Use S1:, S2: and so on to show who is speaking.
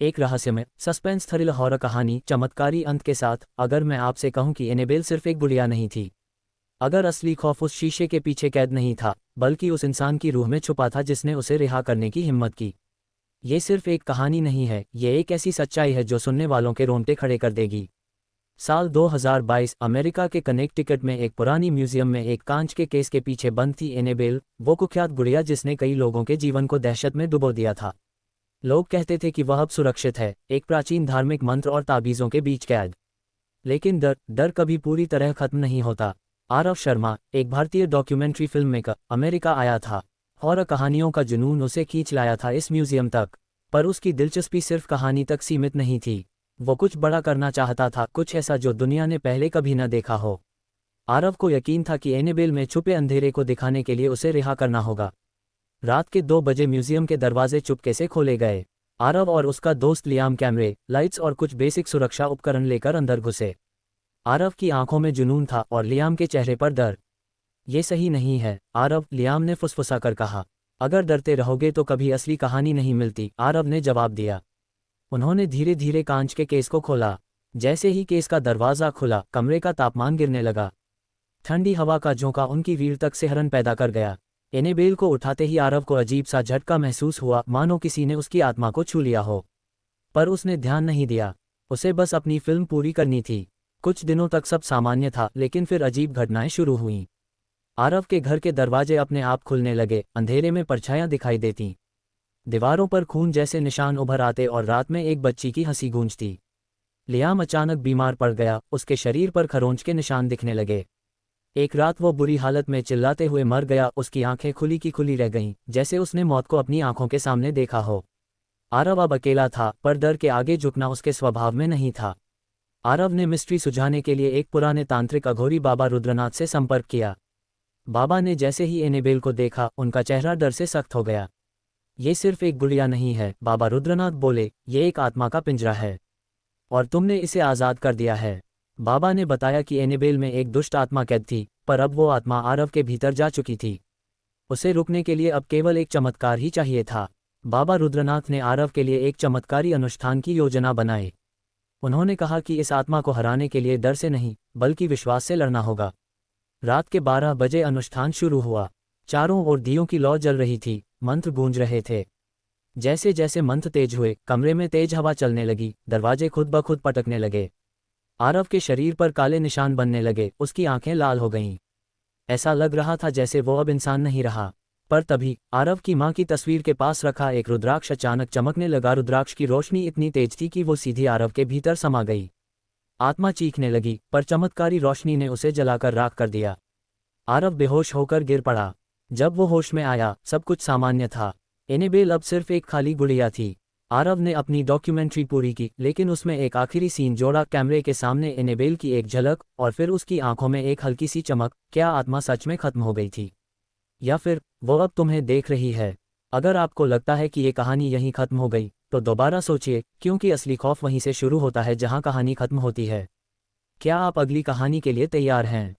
S1: एक रहस्यमय suspense thrill horror कहानी चमत्कारी अंत के साथ। अगर मैं आपसे कहूं कि एनेबेल सिर्फ एक गुड़िया नहीं थी, अगर असली खौफ उस शीशे के पीछे कैद नहीं था बल्कि उस इंसान की रूह में छुपा था जिसने उसे रिहा करने की हिम्मत की, ये सिर्फ एक कहानी नहीं है, ये एक ऐसी सच्चाई है जो सुनने वालों के रोंगटे खड़े कर देगी। साल 2022 अमेरिका के कनेक्टिकट में एक पुरानी म्यूजियम में एक कांच के केस के पीछे बंद थी एनेबेल, वो कुख्यात गुड़िया जिसने कई लोगों के जीवन को दहशत में डुबो दिया था। लोग कहते थे कि वह अब सुरक्षित है, एक प्राचीन धार्मिक मंत्र और ताबीज़ों के बीच कैद। लेकिन डर कभी पूरी तरह खत्म नहीं होता। आरव शर्मा, एक भारतीय डॉक्यूमेंट्री फिल्म मेकर, अमेरिका आया था। हॉरर कहानियों का जुनून उसे खींच लाया था इस म्यूजियम तक। पर उसकी दिलचस्पी सिर्फ कहानी तक सीमित नहीं थी, वो कुछ बड़ा करना चाहता था, कुछ ऐसा जो दुनिया ने पहले कभी न देखा हो। आरव को यकीन था कि एनेबेल में छुपे अंधेरे को दिखाने के लिए उसे रिहा करना होगा। रात के 2 बजे म्यूजियम के दरवाजे चुपके से खोले गए। आरव और उसका दोस्त लियाम कैमरे, लाइट्स और कुछ बेसिक सुरक्षा उपकरण लेकर अंदर घुसे। आरव की आंखों में जुनून था और लियाम के चेहरे पर डर। ये सही नहीं है आरव, लियाम ने फुसफुसा कर कहा। अगर डरते रहोगे तो कभी असली कहानी नहीं मिलती, आरव ने जवाब दिया। उन्होंने धीरे धीरे कांच के केस को खोला। जैसे ही केस का दरवाज़ा खुला, कमरे का तापमान गिरने लगा। ठंडी हवा का झोंका उनकी रीढ़ तक सिहरन पैदा कर गया। एनेबेल को उठाते ही आरव को अजीब सा झटका महसूस हुआ, मानो किसी ने उसकी आत्मा को छू लिया हो। पर उसने ध्यान नहीं दिया, उसे बस अपनी फिल्म पूरी करनी थी। कुछ दिनों तक सब सामान्य था, लेकिन फिर अजीब घटनाएं शुरू हुईं। आरव के घर के दरवाजे अपने आप खुलने लगे, अंधेरे में परछायां दिखाई देतीं। दीवारों पर खून जैसे निशान उभर आते और रात में एक बच्ची की हंसी गूंजती। लियाम अचानक बीमार पड़ गया, उसके शरीर पर खरोंच के निशान दिखने लगे। एक रात वो बुरी हालत में चिल्लाते हुए मर गया, उसकी आंखें खुली की खुली रह गईं, जैसे उसने मौत को अपनी आंखों के सामने देखा हो। आरव अब अकेला था, पर डर के आगे झुकना उसके स्वभाव में नहीं था। आरव ने मिस्ट्री सुलझाने के लिए एक पुराने तांत्रिक अघोरी बाबा रुद्रनाथ से संपर्क किया। बाबा ने जैसे ही एनेबेल को देखा, उनका चेहरा डर से सख्त हो गया। ये सिर्फ एक गुड़िया नहीं है, बाबा रुद्रनाथ बोले, ये एक आत्मा का पिंजरा है और तुमने इसे आज़ाद कर दिया है। बाबा ने बताया कि एनेबेल में एक दुष्ट आत्मा कैद थी, पर अब वो आत्मा आरव के भीतर जा चुकी थी। उसे रुकने के लिए अब केवल एक चमत्कार ही चाहिए था। बाबा रुद्रनाथ ने आरव के लिए एक चमत्कारी अनुष्ठान की योजना बनाई। उन्होंने कहा कि इस आत्मा को हराने के लिए डर से नहीं, बल्कि विश्वास से लड़ना होगा। रात के 12 बजे अनुष्ठान शुरू हुआ। चारों ओर दियों की लौ जल रही थी, मंत्र गूंज रहे थे। जैसे जैसे मंत्र तेज हुए, कमरे में तेज हवा चलने लगी, दरवाजे खुद ब खुद पटकने लगे। आरव के शरीर पर काले निशान बनने लगे, उसकी आंखें लाल हो गईं। ऐसा लग रहा था जैसे वो अब इंसान नहीं रहा। पर तभी आरव की मां की तस्वीर के पास रखा एक रुद्राक्ष अचानक चमकने लगा। रुद्राक्ष की रोशनी इतनी तेज थी कि वो सीधी आरव के भीतर समा गई। आत्मा चीखने लगी, पर चमत्कारी रोशनी ने उसे जलाकर राख कर दिया। आरव बेहोश होकर गिर पड़ा। जब वो होश में आया, सब कुछ सामान्य था। एनेबेल अब सिर्फ एक खाली गुड़िया थी। आरव ने अपनी डॉक्यूमेंट्री पूरी की, लेकिन उसमें एक आखिरी सीन जोड़ा, कैमरे के सामने एनेबेल की एक झलक और फिर उसकी आंखों में एक हल्की सी चमक। क्या आत्मा सच में खत्म हो गई थी, या फिर वो अब तुम्हें देख रही है? अगर आपको लगता है कि ये कहानी यहीं खत्म हो गई, तो दोबारा सोचिए, क्योंकि असली खौफ वहीं से शुरू होता है जहां कहानी खत्म होती है। क्या आप अगली कहानी के लिए तैयार हैं?